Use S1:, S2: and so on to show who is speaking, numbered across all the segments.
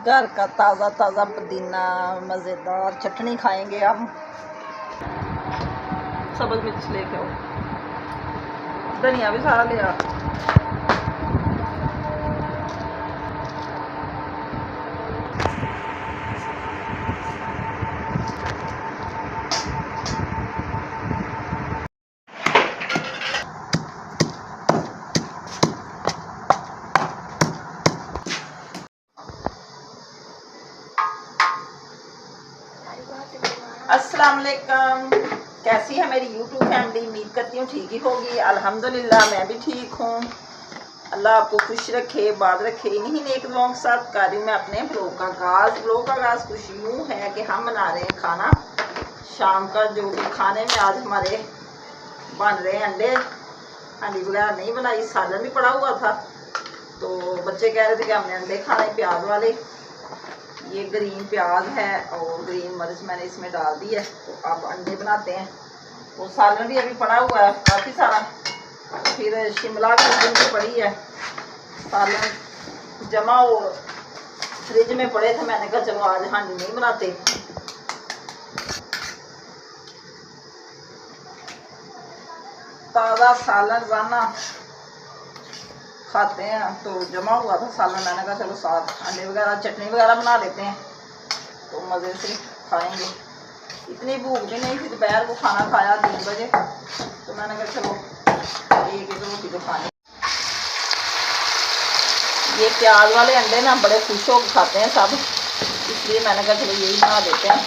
S1: घर का ताज़ा ताज़ा पुदीना, मज़ेदार चटनी खाएंगे हम। सब्ज़ मिर्च लेके आओ, धनिया भी सारा ले आओ। अस्सलाम वालेकुम, कैसी है मेरी यूट्यूब फैमिली। उम्मीद करती हूँ ठीक ही होगी। अल्हम्दुलिल्लाह मैं भी ठीक हूँ। अल्लाह आपको खुश रखे, बात रखे। इन्हीं नेक दुआओं के साथ कर रही हूँ मैं अपने ब्लॉग का आगाज़। ब्लॉग का आगाज़ कुछ यूँ है कि हम बना रहे हैं खाना शाम का, जो कि खाने में आज हमारे बन रहे हैं अंडे। अंडी वगैरह नहीं बनाई, सालन भी पड़ा हुआ था, तो बच्चे कह रहे थे कि हमने अंडे खाने प्याज वाले। ये ग्रीन प्याज है और ग्रीन मिर्च मैंने इसमें डाल दी है, तो अब अंडे बनाते हैं। वो सालन भी अभी पड़ा हुआ है काफ़ी सारा, फिर शिमला मिर्च भी पड़ी है, सालन जमा और फ्रिज में पड़े थे। मैंने कहा चलो आज हांडी नहीं बनाते। ताज़ा सालन रोज़ाना खाते हैं, तो जमा हुआ था सालन। मैंने कहा चलो साथ अंडे वगैरह चटनी वगैरह बना लेते हैं, तो मज़े से खाएंगे। इतनी भूख भी नहीं थी, दोपहर को खाना खाया 3 बजे, तो मैंने कहा चलो एक रोटी तो खानी। ये प्याज वाले अंडे ना बड़े खुश होकर खाते हैं सब, इसलिए मैंने कहा चलो यही बना देते हैं।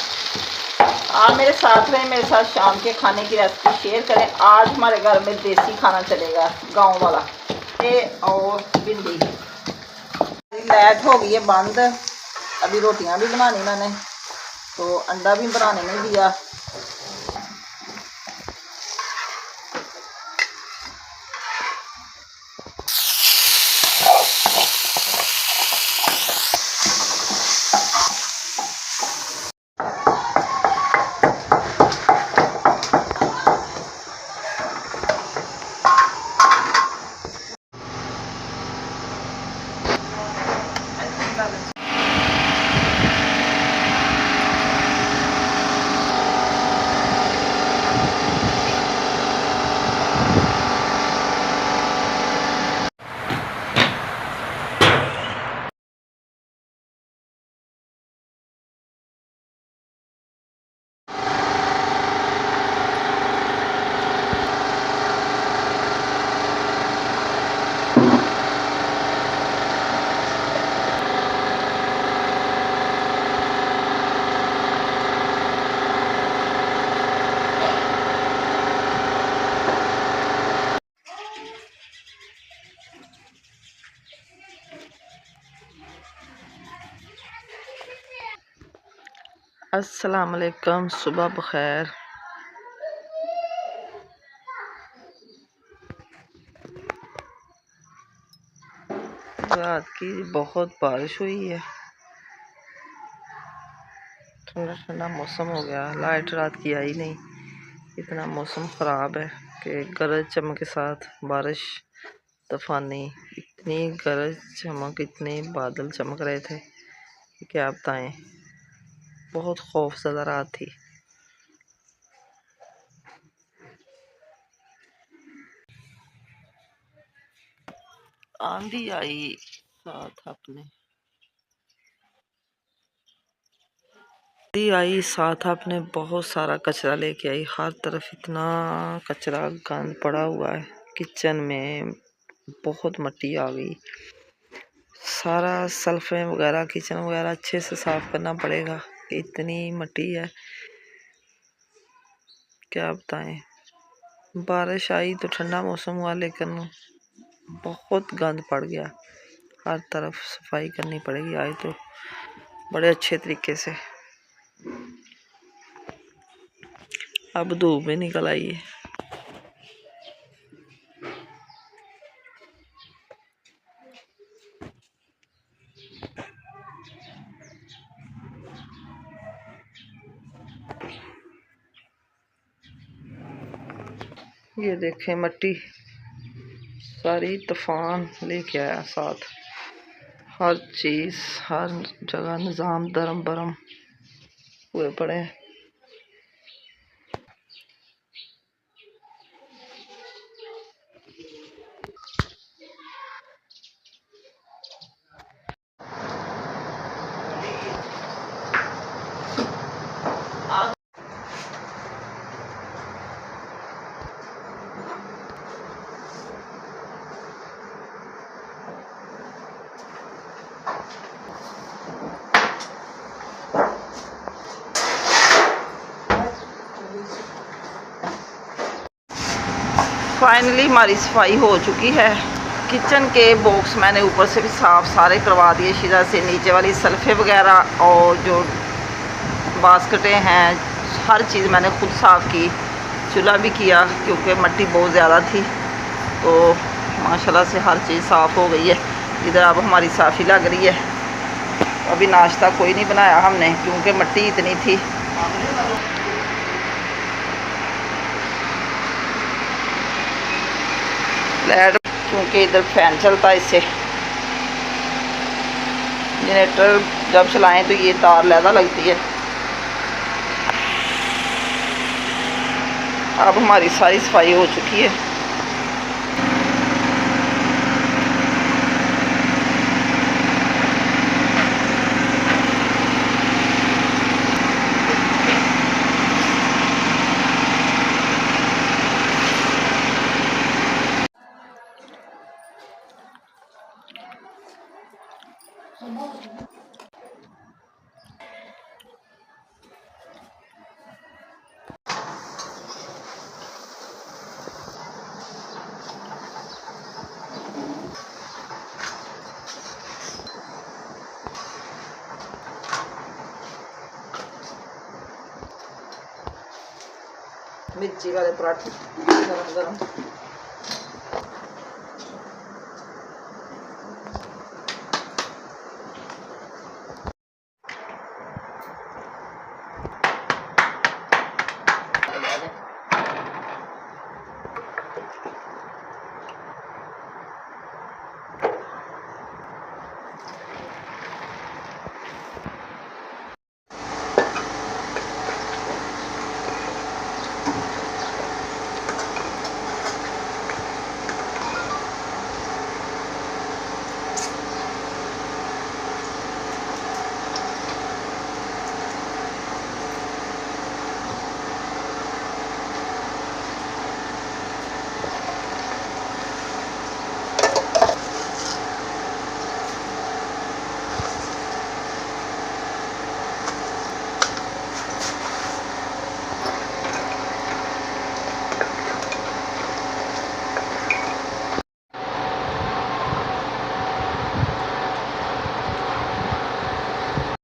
S1: आप मेरे साथ रहें, मेरे साथ शाम के खाने की रेसिपी शेयर करें। आज हमारे घर में देसी खाना चलेगा, गांव वाला। और भिंडी लाइट हो गई है बंद। अभी रोटियां भी बनानी मैंने, तो अंडा भी बनाने नहीं दिया। अस्सलाम वालेकुम, सुबह बखैर। रात की बहुत बारिश हुई है, ठंडा ठंडा मौसम हो गया। लाइट रात की आई नहीं, इतना मौसम ख़राब है कि गरज चमक के साथ बारिश, तूफानी, इतनी गरज चमक, इतने बादल चमक रहे थे कि क्या बताएं। बहुत खौफज़दा रात थी। आंधी आई साथ अपने, बहुत सारा कचरा लेके आई। हर तरफ इतना कचरा गंद पड़ा हुआ है। किचन में बहुत मिट्टी आ गई। सारा सल्फे वगैरह, किचन वगैरह अच्छे से साफ करना पड़ेगा, इतनी मिट्टी है क्या बताएं। बारिश आई तो ठंडा मौसम हुआ, लेकिन बहुत गंद पड़ गया। हर तरफ सफाई करनी पड़ेगी आज तो बड़े अच्छे तरीके से। अब धूप भी निकल आई है। ये देखें मिट्टी सारी तूफान लेके आया साथ, हर चीज़ हर जगह निज़ाम दरम बरम हुए पड़े हैं। फाइनली हमारी सफाई हो चुकी है। किचन के बॉक्स मैंने ऊपर से भी साफ़ सारे करवा दिए शीरा से, नीचे वाली सल्फ़े वगैरह और जो बास्केटें हैं हर चीज़ मैंने खुद साफ़ की। चूल्हा भी किया क्योंकि मिट्टी बहुत ज़्यादा थी, तो माशाल्लाह से हर चीज़ साफ़ हो गई है। इधर अब हमारी साफ़ी लग रही है। अभी नाश्ता कोई नहीं बनाया हमने क्योंकि मिट्टी इतनी थी। लाइट क्योंकि इधर फैन चलता है, इससे जनरेटर जब चलाएं तो ये तार लहदा लगती है। अब हमारी सारी सफाई हो चुकी है। मिर्ची वाले पराठे गरम गरम।